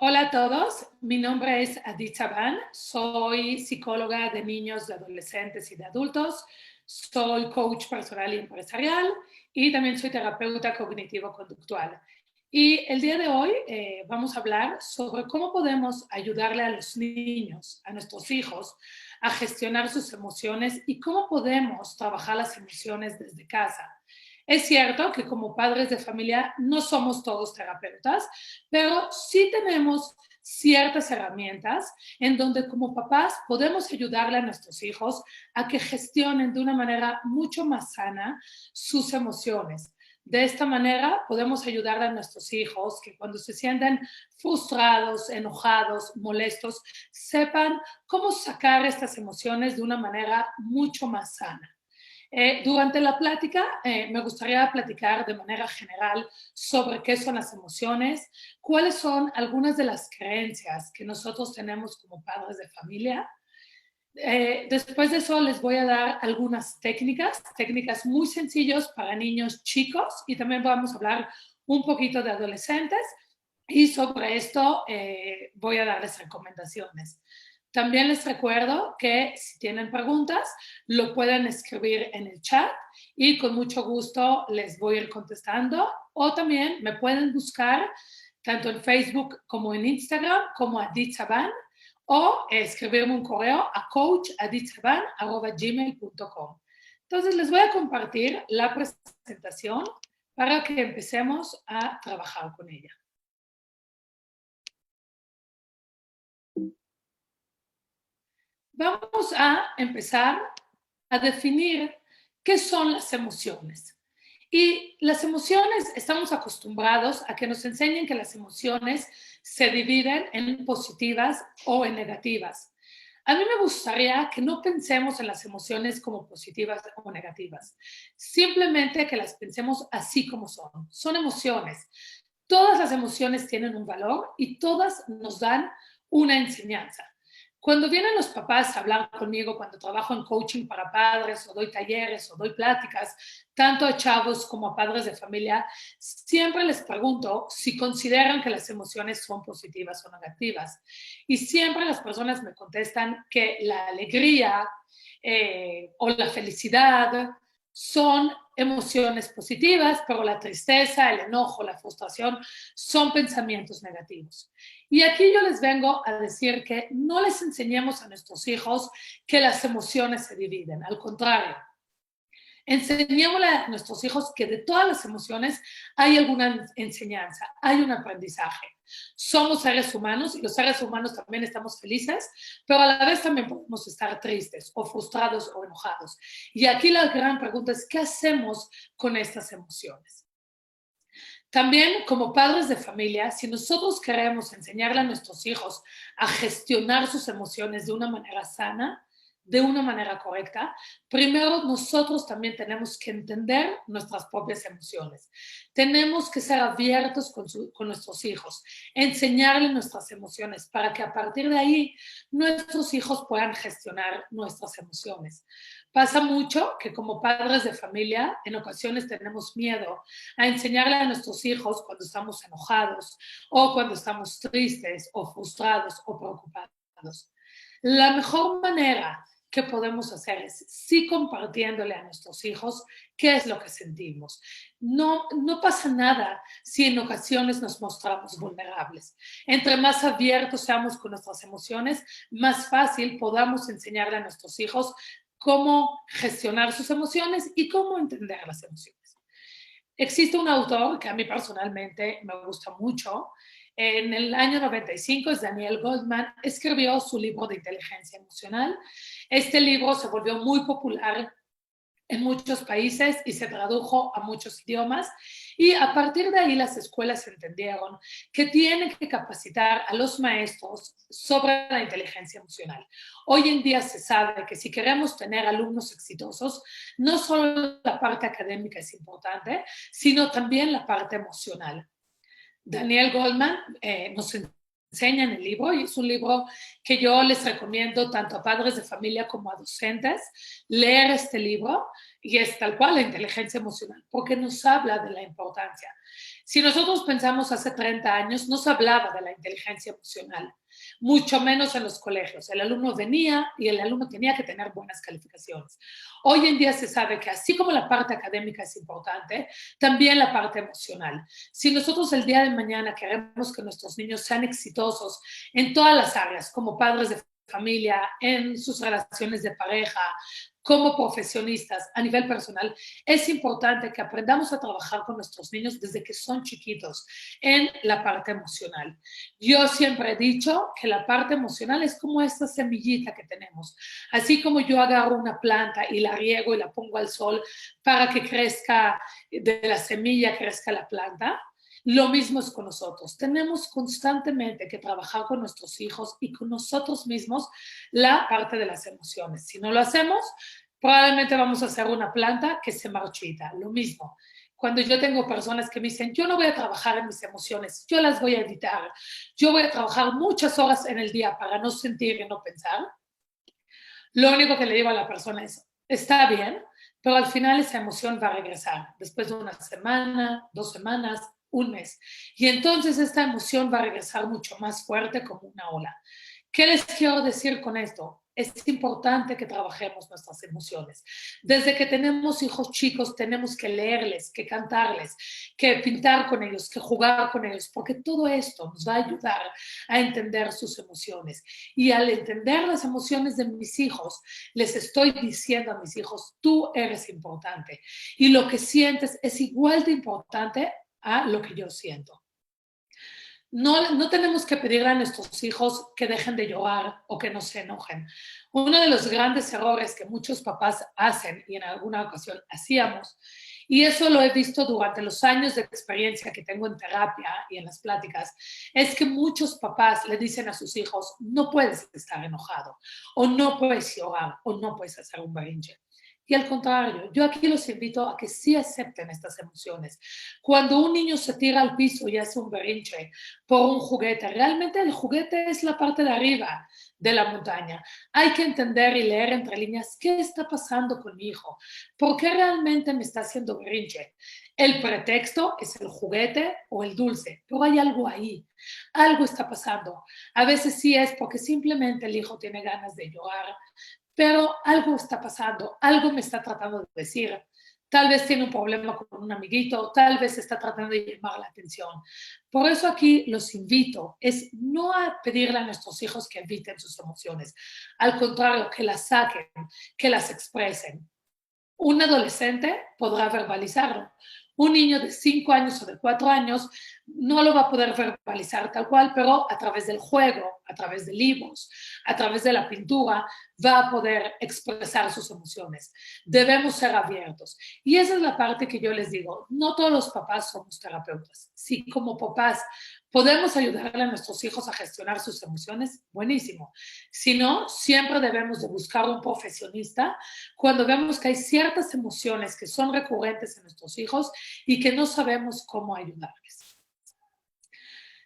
Hola a todos, mi nombre es Adit Saban, soy psicóloga de niños, de adolescentes y de adultos, soy coach personal y empresarial y también soy terapeuta cognitivo-conductual. Y el día de hoy vamos a hablar sobre cómo podemos ayudarle a los niños, a nuestros hijos, a gestionar sus emociones y cómo podemos trabajar las emociones desde casa. Es cierto que como padres de familia no somos todos terapeutas, pero sí tenemos ciertas herramientas en donde como papás podemos ayudarle a nuestros hijos a que gestionen de una manera mucho más sana sus emociones. De esta manera podemos ayudarle a nuestros hijos que cuando se sienten frustrados, enojados, molestos, sepan cómo sacar estas emociones de una manera mucho más sana. Durante la plática me gustaría platicar de manera general sobre qué son las emociones, cuáles son algunas de las creencias que nosotros tenemos como padres de familia. Después de eso les voy a dar algunas técnicas muy sencillas para niños chicos y también vamos a hablar un poquito de adolescentes y sobre esto voy a darles recomendaciones. También les recuerdo que si tienen preguntas, lo pueden escribir en el chat y con mucho gusto les voy a ir contestando. O también me pueden buscar tanto en Facebook como en Instagram como Adit Saban o escribirme un correo a coachaditsaban@gmail.com. Entonces les voy a compartir la presentación para que empecemos a trabajar con ella. Vamos a empezar a definir qué son las emociones. Y las emociones, estamos acostumbrados a que nos enseñen que las emociones se dividen en positivas o en negativas. A mí me gustaría que no pensemos en las emociones como positivas o negativas, simplemente que las pensemos así como son. Son emociones. Todas las emociones tienen un valor y todas nos dan una enseñanza. Cuando vienen los papás a hablar conmigo, cuando trabajo en coaching para padres o doy talleres o doy pláticas, tanto a chavos como a padres de familia, siempre les pregunto si consideran que las emociones son positivas o negativas. Y siempre las personas me contestan que la alegría o la felicidad son emociones positivas, pero la tristeza, el enojo, la frustración son pensamientos negativos. Y aquí yo les vengo a decir que no les enseñemos a nuestros hijos que las emociones se dividen, al contrario. Enseñémosle a nuestros hijos que de todas las emociones hay alguna enseñanza, hay un aprendizaje. Somos seres humanos y los seres humanos también estamos felices, pero a la vez también podemos estar tristes o frustrados o enojados. Y aquí la gran pregunta es, ¿qué hacemos con estas emociones? También como padres de familia, si nosotros queremos enseñarle a nuestros hijos a gestionar sus emociones de una manera sana, de una manera correcta, primero nosotros también tenemos que entender nuestras propias emociones. Tenemos que ser abiertos con nuestros hijos, enseñarles nuestras emociones para que a partir de ahí nuestros hijos puedan gestionar nuestras emociones. Pasa mucho que como padres de familia en ocasiones tenemos miedo a enseñarle a nuestros hijos cuando estamos enojados o cuando estamos tristes o frustrados o preocupados. La mejor manera que podemos hacer es sí compartiéndole a nuestros hijos qué es lo que sentimos. No pasa nada si en ocasiones nos mostramos vulnerables. Entre más abiertos seamos con nuestras emociones, más fácil podamos enseñarle a nuestros hijos cómo gestionar sus emociones y cómo entender las emociones. Existe un autor que a mí personalmente me gusta mucho. En el año 95, es Daniel Goleman, escribió su libro de inteligencia emocional. Este libro se volvió muy popular en muchos países y se tradujo a muchos idiomas. Y a partir de ahí las escuelas entendieron que tienen que capacitar a los maestros sobre la inteligencia emocional. Hoy en día se sabe que si queremos tener alumnos exitosos, no solo la parte académica es importante, sino también la parte emocional. Daniel Goleman nos enseña en el libro, y es un libro que yo les recomiendo tanto a padres de familia como a docentes, leer este libro, y es tal cual la inteligencia emocional, porque nos habla de la importancia. Si nosotros pensamos hace 30 años, no se hablaba de la inteligencia emocional, mucho menos en los colegios. El alumno venía y el alumno tenía que tener buenas calificaciones. Hoy en día se sabe que así como la parte académica es importante, también la parte emocional. Si nosotros el día de mañana queremos que nuestros niños sean exitosos en todas las áreas, como padres de familia, en sus relaciones de pareja, como profesionistas a nivel personal, es importante que aprendamos a trabajar con nuestros niños desde que son chiquitos en la parte emocional. Yo siempre he dicho que la parte emocional es como esta semillita que tenemos. Así como yo agarro una planta y la riego y la pongo al sol para que crezca, de la semilla crezca la planta, lo mismo es con nosotros. Tenemos constantemente que trabajar con nuestros hijos y con nosotros mismos la parte de las emociones. Si no lo hacemos, probablemente vamos a hacer una planta que se marchita. Lo mismo. Cuando yo tengo personas que me dicen, yo no voy a trabajar en mis emociones, yo las voy a evitar, yo voy a trabajar muchas horas en el día para no sentir y no pensar, lo único que le digo a la persona es, está bien, pero al final esa emoción va a regresar después de una semana, 2 semanas, un mes. Y entonces esta emoción va a regresar mucho más fuerte como una ola. ¿Qué les quiero decir con esto? Es importante que trabajemos nuestras emociones. Desde que tenemos hijos chicos, tenemos que leerles, que cantarles, que pintar con ellos, que jugar con ellos, porque todo esto nos va a ayudar a entender sus emociones. Y al entender las emociones de mis hijos, les estoy diciendo a mis hijos, tú eres importante. Y lo que sientes es igual de importante a lo que yo siento. No tenemos que pedirle a nuestros hijos que dejen de llorar o que no se enojen. Uno de los grandes errores que muchos papás hacen y en alguna ocasión hacíamos, y eso lo he visto durante los años de experiencia que tengo en terapia y en las pláticas, es que muchos papás le dicen a sus hijos, no puedes estar enojado, o no puedes llorar, o no puedes hacer un berrinche. Y al contrario, yo aquí los invito a que sí acepten estas emociones. Cuando un niño se tira al piso y hace un berrinche por un juguete, realmente el juguete es la parte de arriba de la montaña. Hay que entender y leer entre líneas qué está pasando con mi hijo, por qué realmente me está haciendo berrinche. El pretexto es el juguete o el dulce, pero hay algo ahí, algo está pasando. A veces sí es porque simplemente el hijo tiene ganas de llorar, pero algo está pasando, algo me está tratando de decir. Tal vez tiene un problema con un amiguito, tal vez está tratando de llamar la atención. Por eso aquí los invito, es no a pedirle a nuestros hijos que eviten sus emociones, al contrario, que las saquen, que las expresen. Un adolescente podrá verbalizarlo. Un niño de 5 años o de 4 años no lo va a poder verbalizar tal cual, pero a través del juego, a través de libros, a través de la pintura, va a poder expresar sus emociones. Debemos ser abiertos. Y esa es la parte que yo les digo. No todos los papás somos terapeutas. Si como papás podemos ayudarle a nuestros hijos a gestionar sus emociones, buenísimo. Si no, siempre debemos de buscar un profesionista cuando vemos que hay ciertas emociones que son recurrentes en nuestros hijos y que no sabemos cómo ayudarles.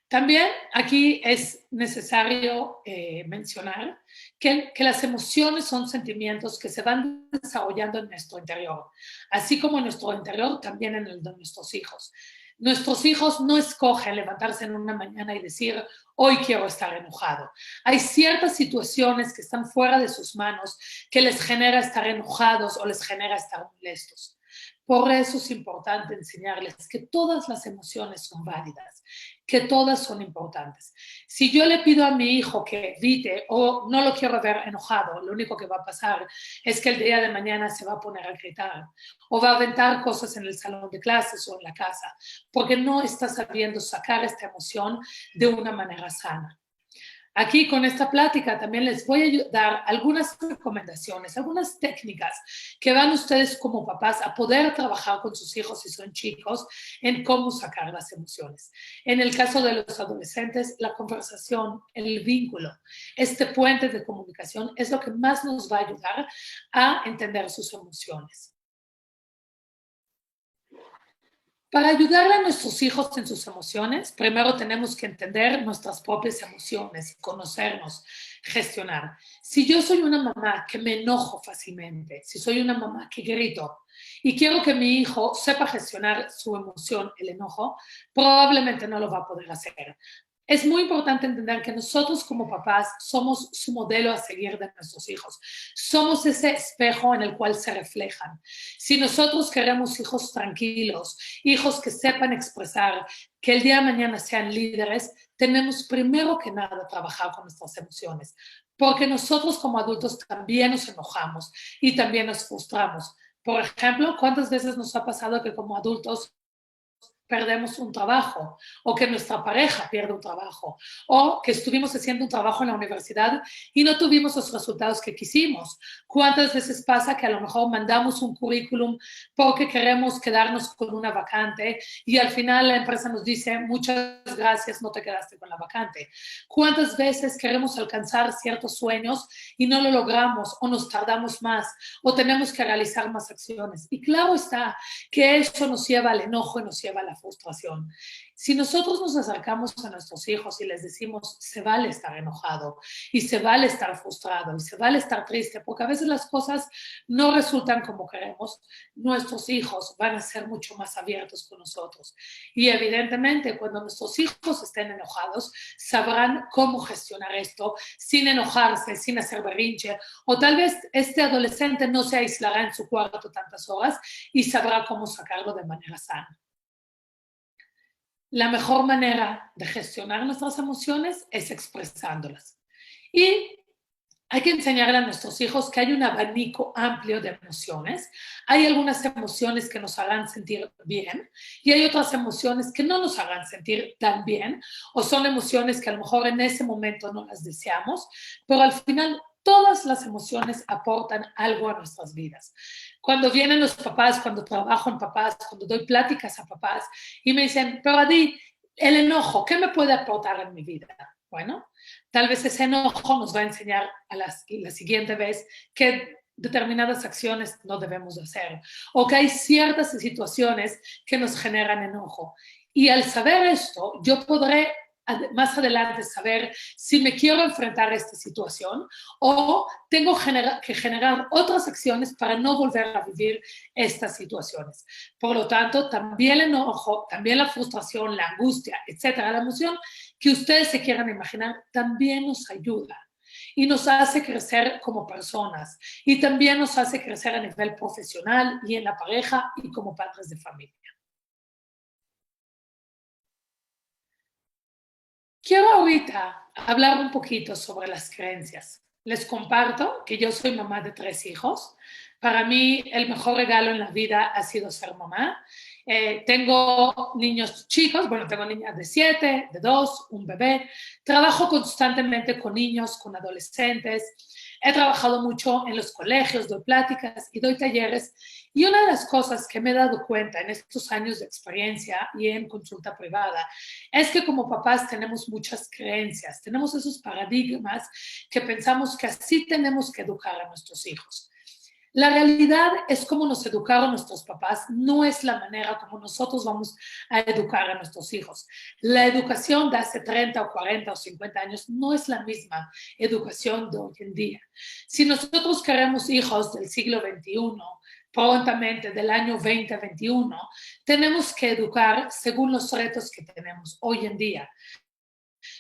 También aquí es necesario mencionar que las emociones son sentimientos que se van desarrollando en nuestro interior, así como en nuestro interior, también en el de nuestros hijos. Nuestros hijos no escogen levantarse en una mañana y decir, hoy quiero estar enojado. Hay ciertas situaciones que están fuera de sus manos que les genera estar enojados o les genera estar molestos. Por eso es importante enseñarles que todas las emociones son válidas, que todas son importantes. Si yo le pido a mi hijo que evite o no lo quiero ver enojado, lo único que va a pasar es que el día de mañana se va a poner a gritar o va a aventar cosas en el salón de clases o en la casa, porque no está sabiendo sacar esta emoción de una manera sana. Aquí con esta plática también les voy a dar algunas recomendaciones, algunas técnicas que van ustedes como papás a poder trabajar con sus hijos si son chicos en cómo sacar las emociones. En el caso de los adolescentes, la conversación, el vínculo, este puente de comunicación es lo que más nos va a ayudar a entender sus emociones. Para ayudarle a nuestros hijos en sus emociones, primero tenemos que entender nuestras propias emociones, conocernos, gestionar. Si yo soy una mamá que me enojo fácilmente, si soy una mamá que grito y quiero que mi hijo sepa gestionar su emoción, el enojo, probablemente no lo va a poder hacer. Es muy importante entender que nosotros como papás somos su modelo a seguir de nuestros hijos. Somos ese espejo en el cual se reflejan. Si nosotros queremos hijos tranquilos, hijos que sepan expresar, que el día de mañana sean líderes, tenemos primero que nada trabajar con nuestras emociones, porque nosotros como adultos también nos enojamos y también nos frustramos. Por ejemplo, ¿cuántas veces nos ha pasado que como adultos perdemos un trabajo o que nuestra pareja pierde un trabajo o que estuvimos haciendo un trabajo en la universidad y no tuvimos los resultados que quisimos? ¿Cuántas veces pasa que a lo mejor mandamos un currículum porque queremos quedarnos con una vacante y al final la empresa nos dice muchas gracias, no te quedaste con la vacante? ¿Cuántas veces queremos alcanzar ciertos sueños y no lo logramos o nos tardamos más o tenemos que realizar más acciones? Y claro está que eso nos lleva al enojo y nos lleva a la frustración. Si nosotros nos acercamos a nuestros hijos y les decimos, se vale estar enojado y se vale estar frustrado y se vale estar triste, porque a veces las cosas no resultan como queremos, nuestros hijos van a ser mucho más abiertos con nosotros. Y evidentemente, cuando nuestros hijos estén enojados, sabrán cómo gestionar esto sin enojarse, sin hacer berrinche, o tal vez este adolescente no se aislará en su cuarto tantas horas y sabrá cómo sacarlo de manera sana. La mejor manera de gestionar nuestras emociones es expresándolas. Y hay que enseñarle a nuestros hijos que hay un abanico amplio de emociones. Hay algunas emociones que nos harán sentir bien y hay otras emociones que no nos harán sentir tan bien o son emociones que a lo mejor en ese momento no las deseamos, pero al final todas las emociones aportan algo a nuestras vidas. Cuando vienen los papás, cuando trabajo en papás, cuando doy pláticas a papás y me dicen, pero Adi, el enojo, ¿qué me puede aportar en mi vida? Bueno, tal vez ese enojo nos va a enseñar a la siguiente vez que determinadas acciones no debemos de hacer o que hay ciertas situaciones que nos generan enojo. Y al saber esto, yo podré más adelante saber si me quiero enfrentar a esta situación o tengo que generar otras acciones para no volver a vivir estas situaciones. Por lo tanto, también el enojo, también la frustración, la angustia, etcétera, la emoción que ustedes se quieran imaginar, también nos ayuda y nos hace crecer como personas y también nos hace crecer a nivel profesional y en la pareja y como padres de familia. Quiero ahorita hablar un poquito sobre las creencias. Les comparto que yo soy mamá de 3 hijos. Para mí el mejor regalo en la vida ha sido ser mamá. Tengo niños chicos, bueno, tengo niñas de 7, de 2, un bebé. Trabajo constantemente con niños, con adolescentes. He trabajado mucho en los colegios, doy pláticas y doy talleres. Y una de las cosas que me he dado cuenta en estos años de experiencia y en consulta privada es que como papás tenemos muchas creencias, tenemos esos paradigmas que pensamos que así tenemos que educar a nuestros hijos. La realidad es cómo nos educaron nuestros papás, no es la manera como nosotros vamos a educar a nuestros hijos. La educación de hace 30 o 40 o 50 años no es la misma educación de hoy en día. Si nosotros queremos hijos del siglo XXI, prontamente del año 2021, tenemos que educar según los retos que tenemos hoy en día.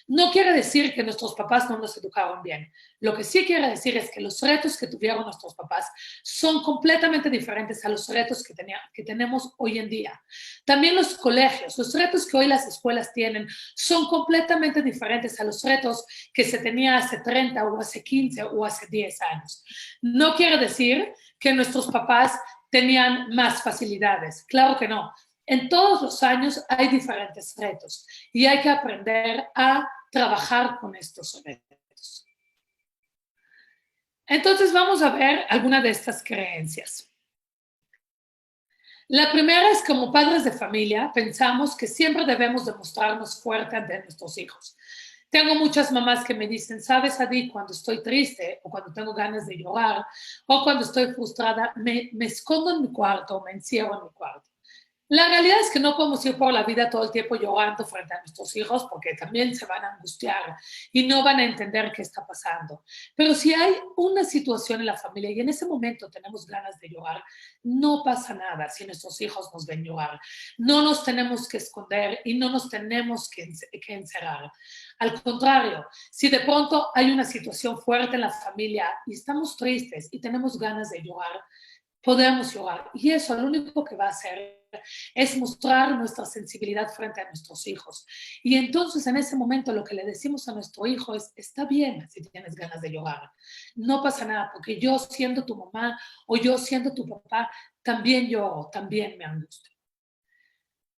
No quiere decir que nuestros papás no nos educaron bien. Lo que sí quiere decir es que los retos que tuvieron nuestros papás son completamente diferentes a los retos que tenemos hoy en día. También los colegios, los retos que hoy las escuelas tienen son completamente diferentes a los retos que se tenía hace 30 o hace 15 o hace 10 años. No quiere decir que nuestros papás tenían más facilidades. Claro que no. En todos los años hay diferentes retos y hay que aprender a trabajar con estos retos. Entonces vamos a ver algunas de estas creencias. La primera es como padres de familia pensamos que siempre debemos demostrarnos fuertes ante nuestros hijos. Tengo muchas mamás que me dicen, sabes, Adi, cuando estoy triste o cuando tengo ganas de llorar o cuando estoy frustrada, me escondo en mi cuarto o me encierro en mi cuarto. La realidad es que no podemos ir por la vida todo el tiempo llorando frente a nuestros hijos porque también se van a angustiar y no van a entender qué está pasando. Pero si hay una situación en la familia y en ese momento tenemos ganas de llorar, no pasa nada si nuestros hijos nos ven llorar. No nos tenemos que esconder y no nos tenemos que encerrar. Al contrario, si de pronto hay una situación fuerte en la familia y estamos tristes y tenemos ganas de llorar, podemos llorar. Y eso lo único que va a hacer es mostrar nuestra sensibilidad frente a nuestros hijos. Y entonces en ese momento lo que le decimos a nuestro hijo es, está bien si tienes ganas de llorar, no pasa nada, porque yo siendo tu mamá o yo siendo tu papá, también lloro, también me angustio.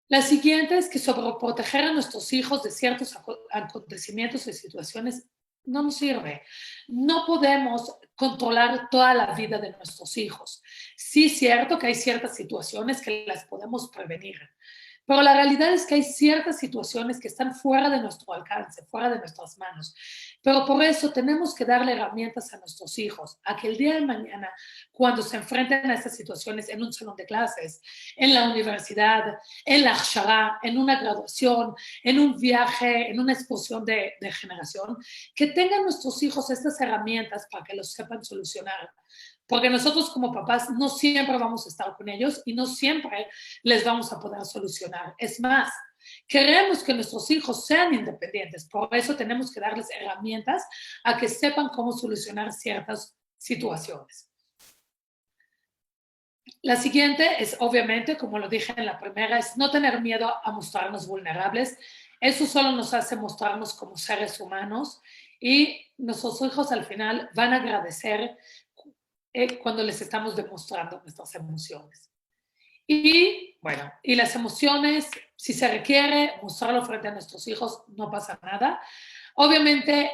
La siguiente es que sobreproteger a nuestros hijos de ciertos acontecimientos y situaciones no nos sirve. No podemos controlar toda la vida de nuestros hijos. Sí es cierto que hay ciertas situaciones que las podemos prevenir, pero la realidad es que hay ciertas situaciones que están fuera de nuestro alcance, fuera de nuestras manos. Pero por eso tenemos que darle herramientas a nuestros hijos, a que el día de mañana, cuando se enfrenten a estas situaciones en un salón de clases, en la universidad, en la Akshara, en una graduación, en un viaje, en una exposición de generación, que tengan nuestros hijos estas herramientas para que los sepan solucionar. Porque nosotros como papás no siempre vamos a estar con ellos y no siempre les vamos a poder solucionar. Es más, queremos que nuestros hijos sean independientes, por eso tenemos que darles herramientas a que sepan cómo solucionar ciertas situaciones. La siguiente es, obviamente, como lo dije en la primera, es no tener miedo a mostrarnos vulnerables. Eso solo nos hace mostrarnos como seres humanos y nuestros hijos al final van a agradecer cuando les estamos demostrando nuestras emociones. Y bueno, y las emociones, si se requiere mostrarlo frente a nuestros hijos, no pasa nada. Obviamente,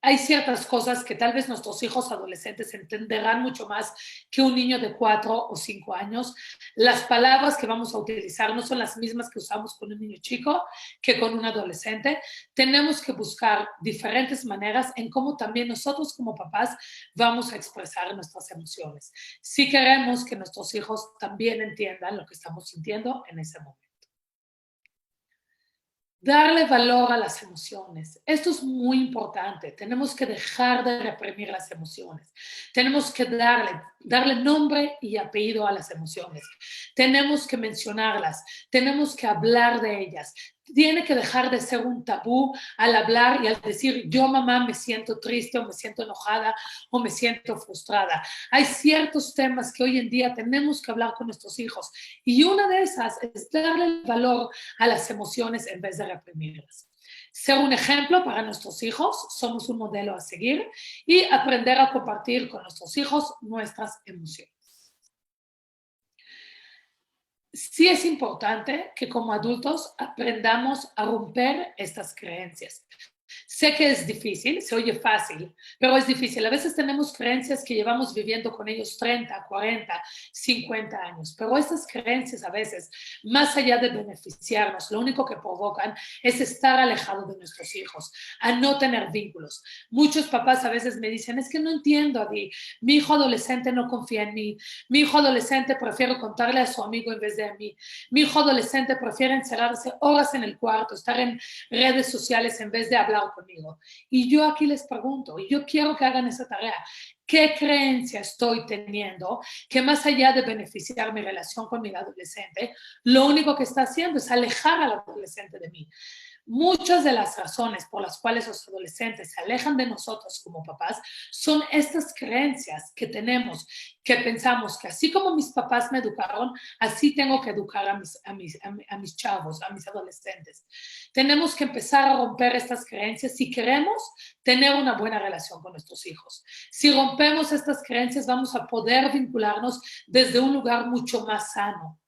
hay ciertas cosas que tal vez nuestros hijos adolescentes entenderán mucho más que un niño de 4 o 5 años. Las palabras que vamos a utilizar no son las mismas que usamos con un niño chico que con un adolescente. Tenemos que buscar diferentes maneras en cómo también nosotros como papás vamos a expresar nuestras emociones. Si queremos que nuestros hijos también entiendan lo que estamos sintiendo en ese momento. Darle valor a las emociones. Esto es muy importante. Tenemos que dejar de reprimir las emociones. Tenemos que darle nombre y apellido a las emociones. Tenemos que mencionarlas. Tenemos que hablar de ellas. Tiene que dejar de ser un tabú al hablar y al decir, yo mamá me siento triste o me siento enojada o me siento frustrada. Hay ciertos temas que hoy en día tenemos que hablar con nuestros hijos y una de esas es darle el valor a las emociones en vez de reprimirlas. Ser un ejemplo para nuestros hijos, somos un modelo a seguir y aprender a compartir con nuestros hijos nuestras emociones. Sí es importante que como adultos aprendamos a romper estas creencias. Sé que es difícil, se oye fácil, pero es difícil. A veces tenemos creencias que llevamos viviendo con ellos 30, 40, 50 años, pero estas creencias a veces, más allá de beneficiarnos, lo único que provocan es estar alejado de nuestros hijos, a no tener vínculos. Muchos papás a veces me dicen, es que no entiendo, Adi, mi hijo adolescente no confía en mí, mi hijo adolescente prefiere contarle a su amigo en vez de a mí, mi hijo adolescente prefiere encerrarse horas en el cuarto, estar en redes sociales en vez de hablar conmigo. Y yo aquí les pregunto, y yo quiero que hagan esa tarea, ¿qué creencia estoy teniendo que más allá de beneficiar mi relación con mi adolescente, lo único que está haciendo es alejar al adolescente de mí? Muchas de las razones por las cuales los adolescentes se alejan de nosotros como papás son estas creencias que tenemos, que pensamos que así como mis papás me educaron, así tengo que educar a mis chavos, a mis adolescentes. Tenemos que empezar a romper estas creencias si queremos tener una buena relación con nuestros hijos. Si rompemos estas creencias, vamos a poder vincularnos desde un lugar mucho más sano,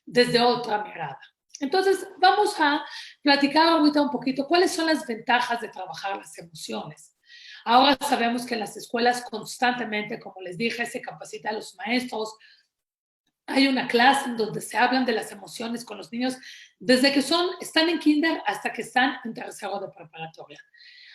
desde otra mirada. Entonces, vamos a platicar ahorita un poquito cuáles son las ventajas de trabajar las emociones. Ahora sabemos que en las escuelas constantemente, como les dije, se capacita a los maestros. Hay una clase en donde se hablan de las emociones con los niños desde que están en kinder hasta que están en tercero de preparatoria.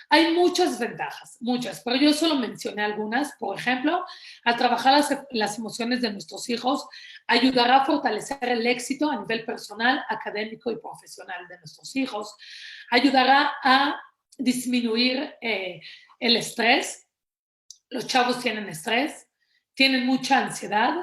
Hay muchas ventajas, muchas, pero yo solo mencioné algunas. Por ejemplo, al trabajar las emociones de nuestros hijos, ayudará a fortalecer el éxito a nivel personal, académico y profesional de nuestros hijos, ayudará a disminuir el estrés. Los chavos tienen estrés, tienen mucha ansiedad,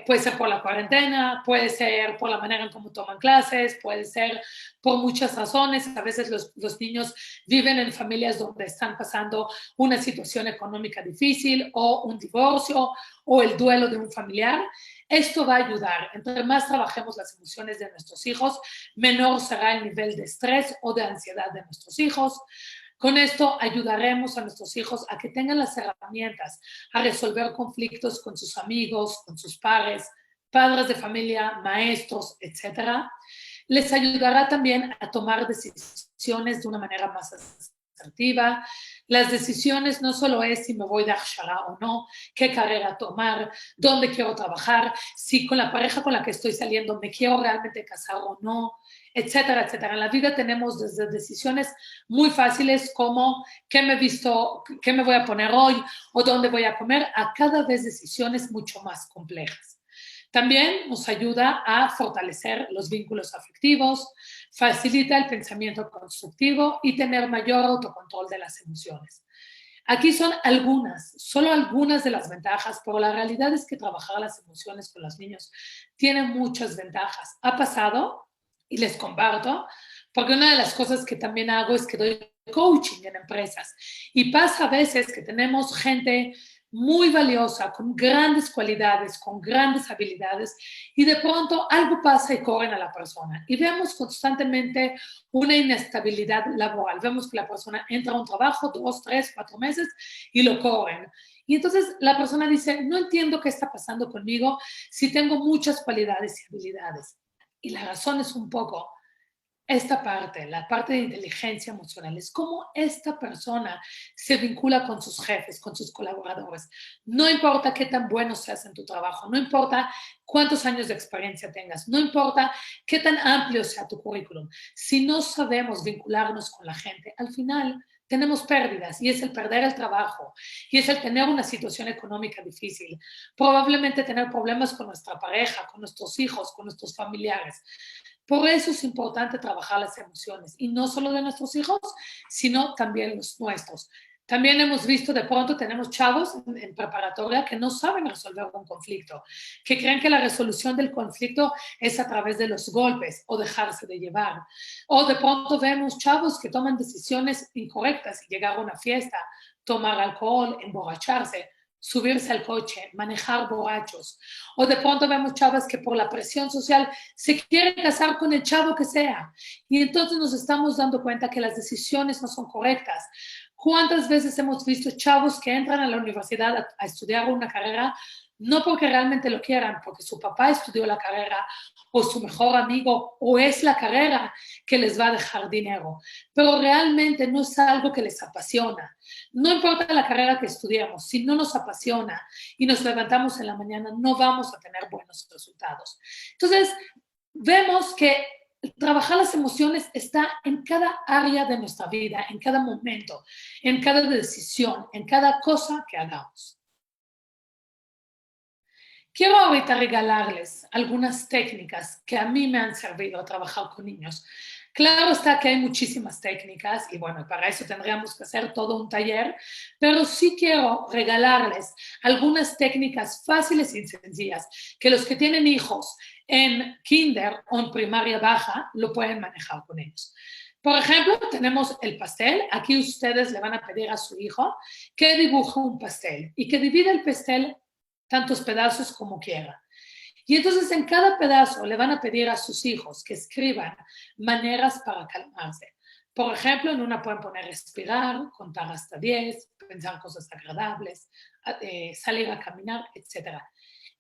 puede ser por la cuarentena, puede ser por la manera en cómo toman clases, puede ser por muchas razones. A veces los niños viven en familias donde están pasando una situación económica difícil o un divorcio o el duelo de un familiar. Esto va a ayudar. Entre más trabajemos las emociones de nuestros hijos, menor será el nivel de estrés o de ansiedad de nuestros hijos. Con esto ayudaremos a nuestros hijos a que tengan las herramientas a resolver conflictos con sus amigos, con sus pares, padres de familia, maestros, etcétera. Les ayudará también a tomar decisiones de una manera más asertiva. Las decisiones no solo es si me voy de Akshara o no, qué carrera tomar, dónde quiero trabajar, si con la pareja con la que estoy saliendo me quiero realmente casar o no, etcétera, etcétera. En la vida tenemos desde decisiones muy fáciles como qué me he visto, qué me voy a poner hoy o dónde voy a comer, a cada vez decisiones mucho más complejas. También nos ayuda a fortalecer los vínculos afectivos, facilita el pensamiento constructivo y tener mayor autocontrol de las emociones. Aquí son algunas, solo algunas de las ventajas, pero la realidad es que trabajar las emociones con los niños tiene muchas ventajas. Ha pasado, y les comparto, porque una de las cosas que también hago es que doy coaching en empresas. Y pasa a veces que tenemos gente muy valiosa, con grandes cualidades, con grandes habilidades, y de pronto algo pasa y corren a la persona. Y vemos constantemente una inestabilidad laboral. Vemos que la persona entra a un trabajo 2, 3, 4 meses y lo corren. Y entonces la persona dice, no entiendo qué está pasando conmigo si tengo muchas cualidades y habilidades. Y la razón es un poco esta parte, la parte de inteligencia emocional, es cómo esta persona se vincula con sus jefes, con sus colaboradores. No importa qué tan bueno seas en tu trabajo, no importa cuántos años de experiencia tengas, no importa qué tan amplio sea tu currículum. Si no sabemos vincularnos con la gente, al final tenemos pérdidas y es el perder el trabajo y es el tener una situación económica difícil, probablemente tener problemas con nuestra pareja, con nuestros hijos, con nuestros familiares. Por eso es importante trabajar las emociones, y no solo de nuestros hijos, sino también los nuestros. También hemos visto, de pronto tenemos chavos en preparatoria que no saben resolver un conflicto, que creen que la resolución del conflicto es a través de los golpes o dejarse de llevar. O de pronto vemos chavos que toman decisiones incorrectas y llegar a una fiesta, tomar alcohol, emborracharse, subirse al coche, manejar borrachos. O de pronto vemos chavas que por la presión social se quieren casar con el chavo que sea. Y entonces nos estamos dando cuenta que las decisiones no son correctas. ¿Cuántas veces hemos visto chavos que entran a la universidad a estudiar una carrera no porque realmente lo quieran, porque su papá estudió la carrera o su mejor amigo o es la carrera que les va a dejar dinero, pero realmente no es algo que les apasiona? No importa la carrera que estudiemos, si no nos apasiona y nos levantamos en la mañana, no vamos a tener buenos resultados. Entonces, vemos que trabajar las emociones está en cada área de nuestra vida, en cada momento, en cada decisión, en cada cosa que hagamos. Quiero ahorita regalarles algunas técnicas que a mí me han servido a trabajar con niños. Claro está que hay muchísimas técnicas y bueno, para eso tendríamos que hacer todo un taller, pero sí quiero regalarles algunas técnicas fáciles y sencillas que los que tienen hijos en kinder o en primaria baja lo pueden manejar con ellos. Por ejemplo, tenemos el pastel. Aquí ustedes le van a pedir a su hijo que dibuje un pastel y que divida el pastel tantos pedazos como quiera. Y entonces en cada pedazo le van a pedir a sus hijos que escriban maneras para calmarse. Por ejemplo, en una pueden poner respirar, contar hasta 10, pensar cosas agradables, salir a caminar, etcétera.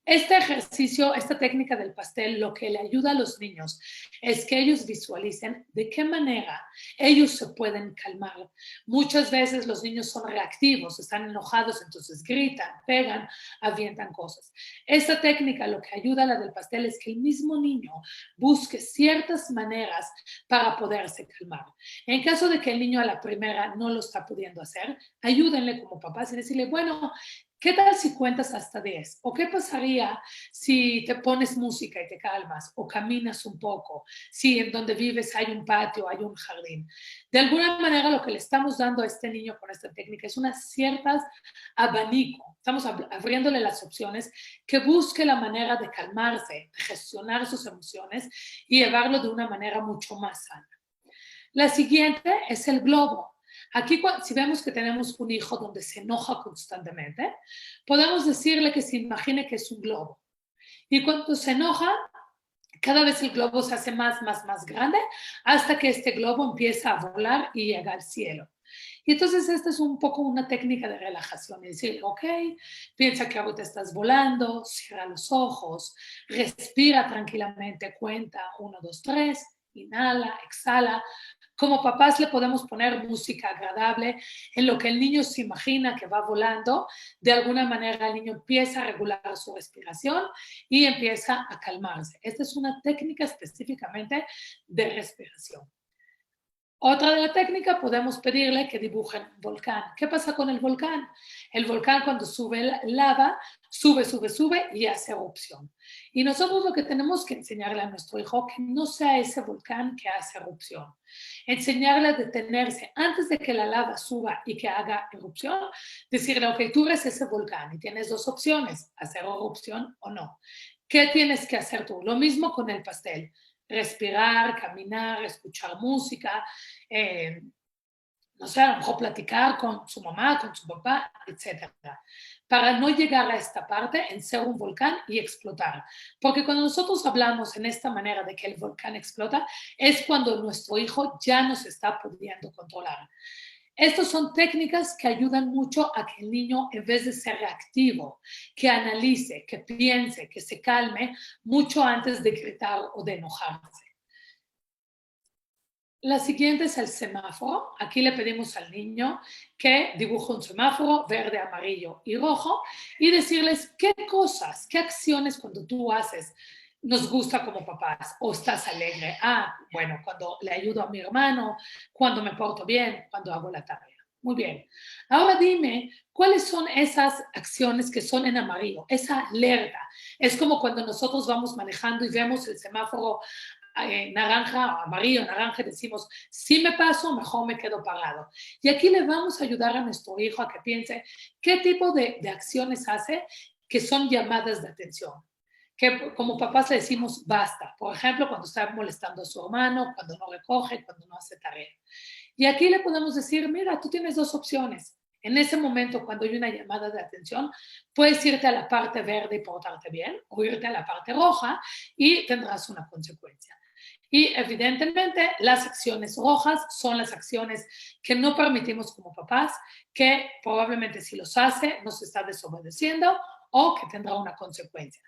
Este ejercicio, esta técnica del pastel, lo que le ayuda a los niños es que ellos visualicen de qué manera ellos se pueden calmar. Muchas veces los niños son reactivos, están enojados, entonces gritan, pegan, avientan cosas. Esta técnica lo que ayuda a la del pastel es que el mismo niño busque ciertas maneras para poderse calmar. En caso de que el niño a la primera no lo está pudiendo hacer, ayúdenle como papás y decirle, bueno, ¿Qué tal si cuentas hasta 10? ¿O qué pasaría si te pones música y te calmas o caminas un poco? Si en donde vives hay un patio, hay un jardín. De alguna manera lo que le estamos dando a este niño con esta técnica es unas ciertas abanico. Estamos abriéndole las opciones que busque la manera de calmarse, de gestionar sus emociones y llevarlo de una manera mucho más sana. La siguiente es el globo. Aquí, si vemos que tenemos un hijo donde se enoja constantemente, podemos decirle que se imagine que es un globo. Y cuando se enoja, cada vez el globo se hace más grande hasta que este globo empieza a volar y llega al cielo. Y entonces esta es un poco una técnica de relajación. Es decir, ok, piensa que ahorita estás volando, cierra los ojos, respira tranquilamente, cuenta 1, 2, 3, inhala, exhala. Como papás le podemos poner música agradable en lo que el niño se imagina que va volando. De alguna manera el niño empieza a regular su respiración y empieza a calmarse. Esta es una técnica específicamente de respiración. Otra de la técnica, podemos pedirle que dibuje un volcán. ¿Qué pasa con el volcán? El volcán cuando sube lava, sube y hace erupción. Y nosotros lo que tenemos que enseñarle a nuestro hijo que no sea ese volcán que hace erupción. Enseñarle a detenerse antes de que la lava suba y que haga erupción. Decirle, ok, tú eres ese volcán y tienes dos opciones, hacer erupción o no. ¿Qué tienes que hacer tú? Lo mismo con el pastel. Respirar, caminar, escuchar música, no sé, a lo mejor platicar con su mamá, con su papá, etcétera, para no llegar a esta parte en ser un volcán y explotar. Porque cuando nosotros hablamos en esta manera de que el volcán explota, es cuando nuestro hijo ya nos está pudiendo controlar. Estas son técnicas que ayudan mucho a que el niño, en vez de ser reactivo, que analice, que piense, que se calme mucho antes de gritar o de enojarse. La siguiente es el semáforo. Aquí le pedimos al niño que dibuje un semáforo verde, amarillo y rojo y decirles qué cosas, qué acciones cuando tú haces nos gusta como papás o estás alegre. Bueno, cuando le ayudo a mi hermano, cuando me porto bien, cuando hago la tarea. Muy bien. Ahora dime, ¿cuáles son esas acciones que son en amarillo? Esa alerta. Es como cuando nosotros vamos manejando y vemos el semáforo naranja, amarillo, naranja, decimos, si me paso, mejor me quedo parado. Y aquí le vamos a ayudar a nuestro hijo a que piense qué tipo de acciones hace que son llamadas de atención. Que como papás le decimos basta. Por ejemplo, cuando está molestando a su hermano, cuando no recoge, cuando no hace tarea. Y aquí le podemos decir, mira, tú tienes dos opciones. En ese momento, cuando hay una llamada de atención, puedes irte a la parte verde y portarte bien, o irte a la parte roja y tendrás una consecuencia. Y evidentemente las acciones rojas son las acciones que no permitimos como papás, que probablemente si los hace nos está desobedeciendo o que tendrá una consecuencia.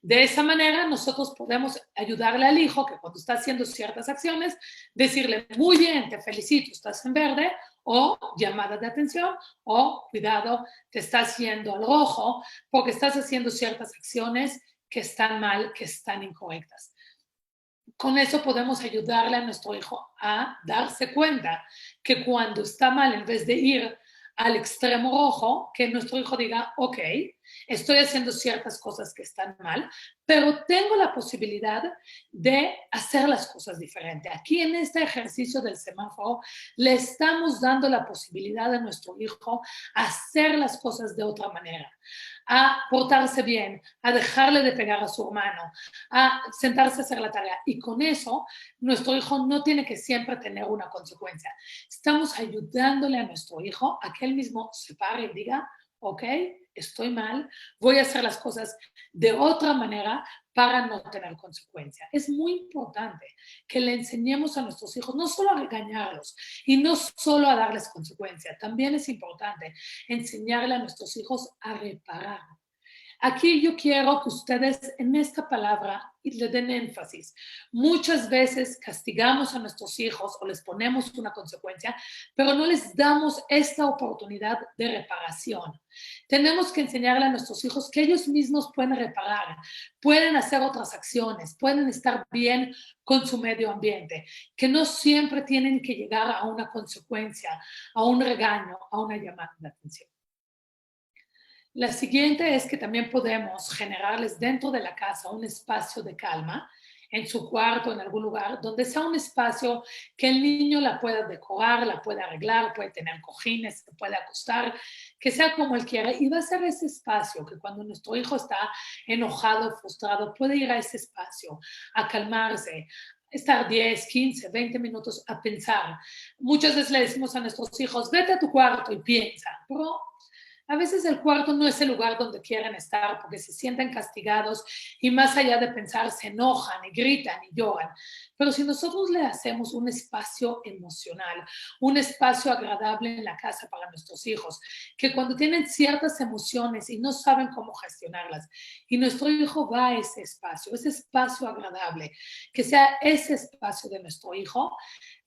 De esa manera nosotros podemos ayudarle al hijo que cuando está haciendo ciertas acciones, decirle, muy bien, te felicito, estás en verde, o llamada de atención, o cuidado, te estás yendo al rojo porque estás haciendo ciertas acciones que están mal, que están incorrectas. Con eso podemos ayudarle a nuestro hijo a darse cuenta que cuando está mal, en vez de ir al extremo rojo, que nuestro hijo diga, ok, estoy haciendo ciertas cosas que están mal, pero tengo la posibilidad de hacer las cosas diferente. Aquí en este ejercicio del semáforo le estamos dando la posibilidad a nuestro hijo a hacer las cosas de otra manera, a portarse bien, a dejarle de pegar a su hermano, a sentarse a hacer la tarea. Y con eso, nuestro hijo no tiene que siempre tener una consecuencia. Estamos ayudándole a nuestro hijo a que él mismo se pare y diga, ok, estoy mal, voy a hacer las cosas de otra manera para no tener consecuencia. Es muy importante que le enseñemos a nuestros hijos no solo a regañarlos y no solo a darles consecuencia, también es importante enseñarle a nuestros hijos a reparar. Aquí yo quiero que ustedes en esta palabra le den énfasis. Muchas veces castigamos a nuestros hijos o les ponemos una consecuencia, pero no les damos esta oportunidad de reparación. Tenemos que enseñarle a nuestros hijos que ellos mismos pueden reparar, pueden hacer otras acciones, pueden estar bien con su medio ambiente, que no siempre tienen que llegar a una consecuencia, a un regaño, a una llamada de atención. La siguiente es que también podemos generarles dentro de la casa un espacio de calma, en su cuarto, en algún lugar, donde sea un espacio que el niño la pueda decorar, la pueda arreglar, puede tener cojines, se puede acostar, que sea como él quiera. Y va a ser ese espacio que cuando nuestro hijo está enojado, frustrado, puede ir a ese espacio a calmarse, estar 10, 15, 20 minutos a pensar. Muchas veces le decimos a nuestros hijos, vete a tu cuarto y piensa, pero a veces el cuarto no es el lugar donde quieren estar porque se sienten castigados y más allá de pensar se enojan y gritan y lloran. Pero si nosotros le hacemos un espacio emocional, un espacio agradable en la casa para nuestros hijos, que cuando tienen ciertas emociones y no saben cómo gestionarlas, y nuestro hijo va a ese espacio agradable, que sea ese espacio de nuestro hijo,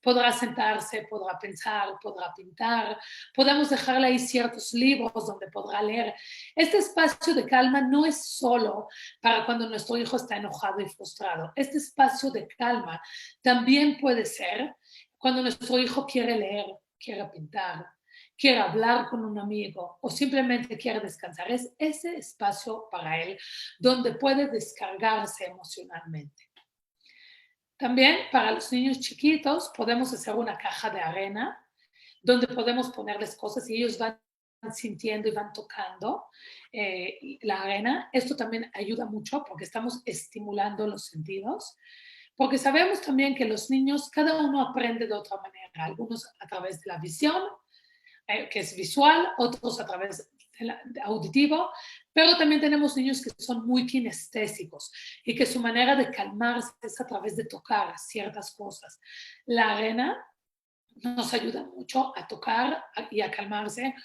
podrá sentarse, podrá pensar, podrá pintar, podemos dejarle ahí ciertos libros donde podrá leer. Este espacio de calma no es solo para cuando nuestro hijo está enojado y frustrado. Este espacio de calma también puede ser cuando nuestro hijo quiere leer, quiere pintar, quiere hablar con un amigo o simplemente quiere descansar. Es ese espacio para él donde puede descargarse emocionalmente. También para los niños chiquitos podemos hacer una caja de arena donde podemos ponerles cosas y ellos van sintiendo y van tocando la arena. Esto también ayuda mucho porque estamos estimulando los sentidos. Porque sabemos también que los niños, cada uno aprende de otra manera. Algunos a través de la visión, que es visual, otros a través de auditivo, pero también tenemos niños que son muy kinestésicos y que su manera de calmarse es a través de tocar ciertas cosas. La arena nos ayuda mucho a tocar y a calmarse.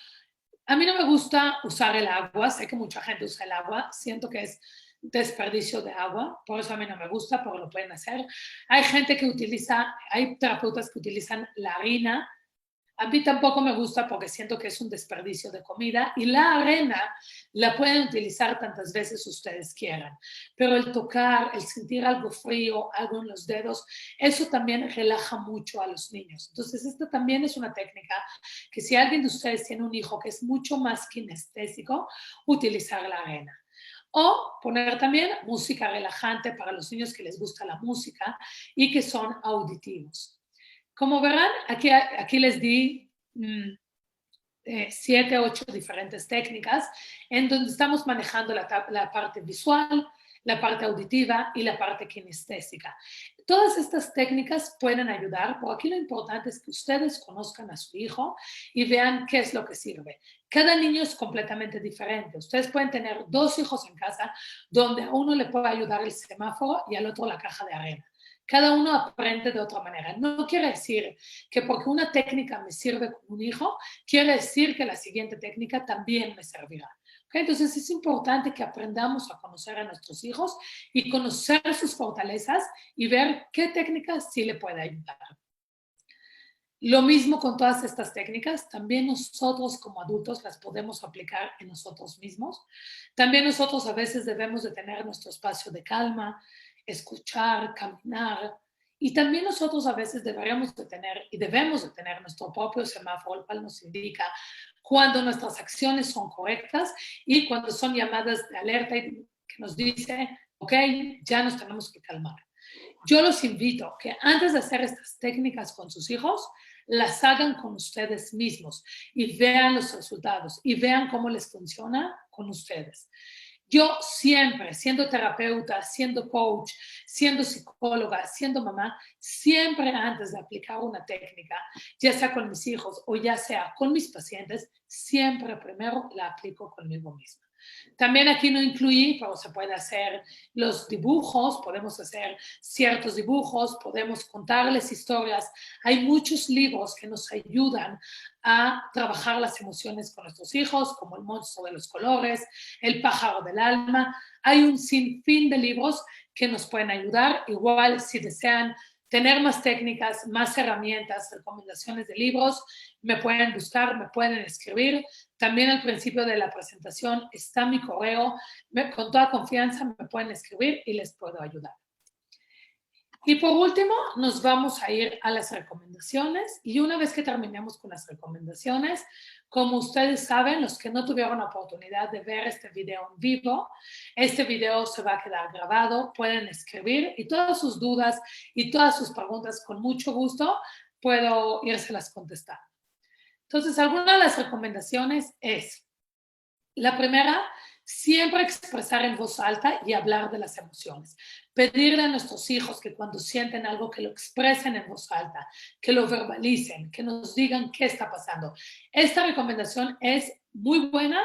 A mí no me gusta usar el agua, sé que mucha gente usa el agua, siento que es desperdicio de agua, por eso a mí no me gusta, pero lo pueden hacer. Hay gente que utiliza, hay terapeutas que utilizan la harina. A mí tampoco me gusta porque siento que es un desperdicio de comida y la arena la pueden utilizar tantas veces ustedes quieran, pero el tocar, el sentir algo frío, algo en los dedos, eso también relaja mucho a los niños. Entonces, esta también es una técnica que si alguien de ustedes tiene un hijo que es mucho más kinestésico, utilizar la arena. O poner también música relajante para los niños que les gusta la música y que son auditivos. Como verán, aquí les di 7, 8 diferentes técnicas en donde estamos manejando la parte visual, la parte auditiva y la parte kinestésica. Todas estas técnicas pueden ayudar, pero aquí lo importante es que ustedes conozcan a su hijo y vean qué es lo que sirve. Cada niño es completamente diferente. Ustedes pueden tener 2 hijos en casa donde a uno le puede ayudar el semáforo y al otro la caja de arena. Cada uno aprende de otra manera. No quiere decir que porque una técnica me sirve con un hijo, quiere decir que la siguiente técnica también me servirá. ¿Okay? Entonces es importante que aprendamos a conocer a nuestros hijos y conocer sus fortalezas y ver qué técnicas sí le puede ayudar. Lo mismo con todas estas técnicas, también nosotros como adultos las podemos aplicar en nosotros mismos. También nosotros a veces debemos de tener nuestro espacio de calma, escuchar, caminar. Y también nosotros a veces deberíamos de tener y debemos de tener nuestro propio semáforo, el cual nos indica cuando nuestras acciones son correctas y cuando son llamadas de alerta y que nos dice, ok, ya nos tenemos que calmar. Yo los invito a que antes de hacer estas técnicas con sus hijos, las hagan con ustedes mismos y vean los resultados y vean cómo les funciona con ustedes. Yo siempre, siendo terapeuta, siendo coach, siendo psicóloga, siendo mamá, siempre antes de aplicar una técnica, ya sea con mis hijos o ya sea con mis pacientes, siempre primero la aplico conmigo misma. También aquí no incluí, pero se puede hacer los dibujos, podemos hacer ciertos dibujos, podemos contarles historias. Hay muchos libros que nos ayudan a trabajar las emociones con nuestros hijos, como El monstruo de los colores, El pájaro del alma. Hay un sinfín de libros que nos pueden ayudar. Igual, si desean tener más técnicas, más herramientas, recomendaciones de libros, me pueden buscar, me pueden escribir. También al principio de la presentación está mi correo. Con toda confianza me pueden escribir y les puedo ayudar. Y por último, nos vamos a ir a las recomendaciones. recomendaciones y una vez que terminemos con las recomendaciones, como ustedes saben, los que no tuvieron la oportunidad de ver este video en vivo, este video se va a quedar grabado, pueden escribir y todas sus dudas y todas sus preguntas con mucho gusto puedo írselas contestar. Entonces, alguna de las recomendaciones es, la primera, siempre expresar en voz alta y hablar de las emociones. Pedirle a nuestros hijos que cuando sienten algo que lo expresen en voz alta, que lo verbalicen, que nos digan qué está pasando. Esta recomendación es muy buena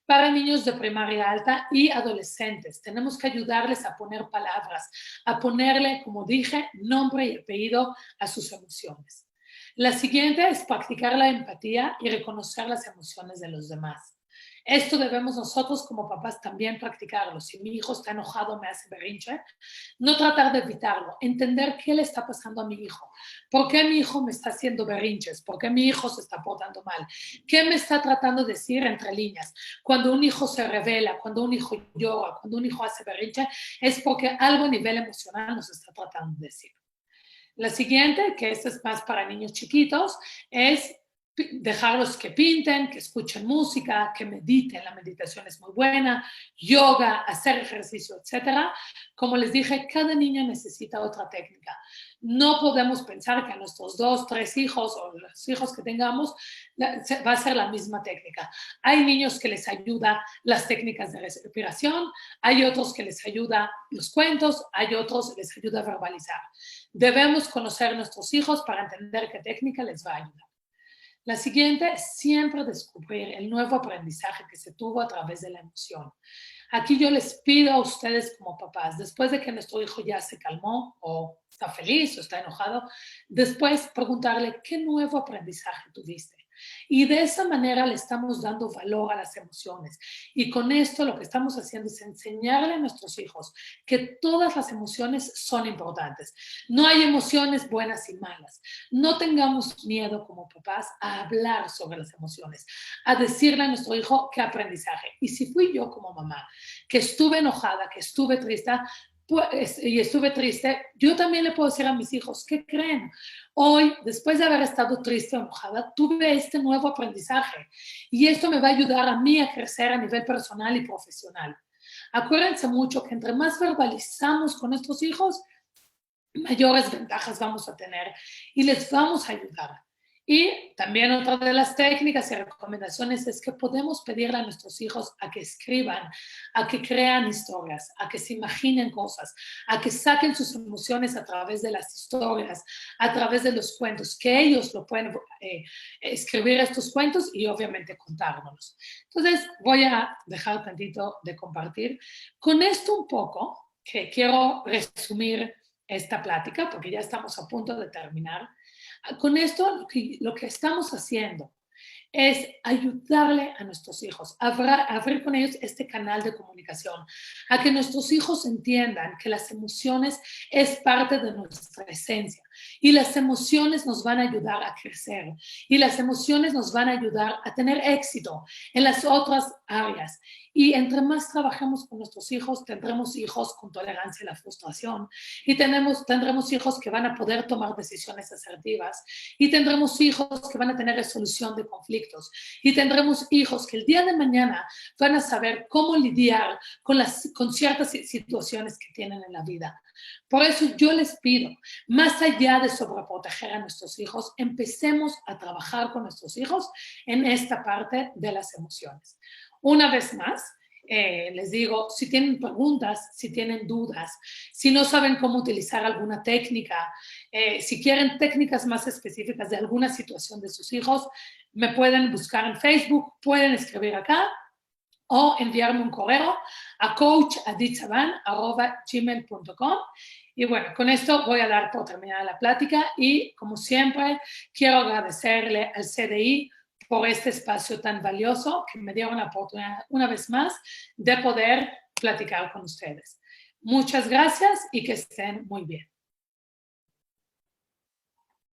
para niños de primaria alta y adolescentes. Tenemos que ayudarles a poner palabras, a ponerle, como dije, nombre y apellido a sus emociones. La siguiente es practicar la empatía y reconocer las emociones de los demás. Esto debemos nosotros como papás también practicarlo. Si mi hijo está enojado, me hace berrinche, no tratar de evitarlo, entender qué le está pasando a mi hijo, por qué mi hijo me está haciendo berrinches, por qué mi hijo se está portando mal, qué me está tratando de decir entre líneas. Cuando un hijo se revela, cuando un hijo llora, cuando un hijo hace berrinche, es porque algo a nivel emocional nos está tratando de decir. La siguiente, que esta es más para niños chiquitos, es dejarlos que pinten, que escuchen música, que mediten. La meditación es muy buena, yoga, hacer ejercicio, etcétera. Como les dije, cada niño necesita otra técnica. No podemos pensar que a nuestros 2, 3 hijos o los hijos que tengamos va a ser la misma técnica. Hay niños que les ayuda las técnicas de respiración, hay otros que les ayuda los cuentos, hay otros que les ayuda a verbalizar. Debemos conocer a nuestros hijos para entender qué técnica les va a ayudar. La siguiente es siempre descubrir el nuevo aprendizaje que se tuvo a través de la emoción. Aquí yo les pido a ustedes como papás, después de que nuestro hijo ya se calmó o está feliz o está enojado, después preguntarle qué nuevo aprendizaje tuviste. Y de esa manera le estamos dando valor a las emociones. Y con esto lo que estamos haciendo es enseñarle a nuestros hijos que todas las emociones son importantes. No hay emociones buenas y malas. No tengamos miedo como papás a hablar sobre las emociones, a decirle a nuestro hijo qué aprendizaje. Y si fui yo como mamá, que estuve enojada, que estuve triste, yo también le puedo decir a mis hijos, ¿qué creen? Hoy, después de haber estado triste o enojada, tuve este nuevo aprendizaje y esto me va a ayudar a mí a crecer a nivel personal y profesional. Acuérdense mucho que entre más verbalizamos con nuestros hijos, mayores ventajas vamos a tener y les vamos a ayudar. Y también otra de las técnicas y recomendaciones es que podemos pedirle a nuestros hijos a que escriban, a que crean historias, a que se imaginen cosas, a que saquen sus emociones a través de las historias, a través de los cuentos, que ellos lo pueden escribir estos cuentos y obviamente contárnoslos. Entonces voy a dejar tantito de compartir. Con esto un poco, que quiero resumir esta plática porque ya estamos a punto de terminar. Con esto lo que estamos haciendo es ayudarle a nuestros hijos, a abrir con ellos este canal de comunicación, a que nuestros hijos entiendan que las emociones es parte de nuestra esencia y las emociones nos van a ayudar a crecer y las emociones nos van a ayudar a tener éxito en las otras áreas. Y entre más trabajemos con nuestros hijos, tendremos hijos con tolerancia a la frustración y tendremos hijos que van a poder tomar decisiones asertivas y tendremos hijos que van a tener resolución de conflictos y tendremos hijos que el día de mañana van a saber cómo lidiar con ciertas situaciones que tienen en la vida. Por eso yo les pido, más allá de sobreproteger a nuestros hijos, empecemos a trabajar con nuestros hijos en esta parte de las emociones. Una vez más, les digo, si tienen preguntas, si tienen dudas, si no saben cómo utilizar alguna técnica, si quieren técnicas más específicas de alguna situación de sus hijos, me pueden buscar en Facebook, pueden escribir acá o enviarme un correo a coachaditzaban@gmail.com. Y bueno, con esto voy a dar por terminada la plática y como siempre quiero agradecerle al CDI por este espacio tan valioso que me dieron la oportunidad una vez más de poder platicar con ustedes. Muchas gracias y que estén muy bien.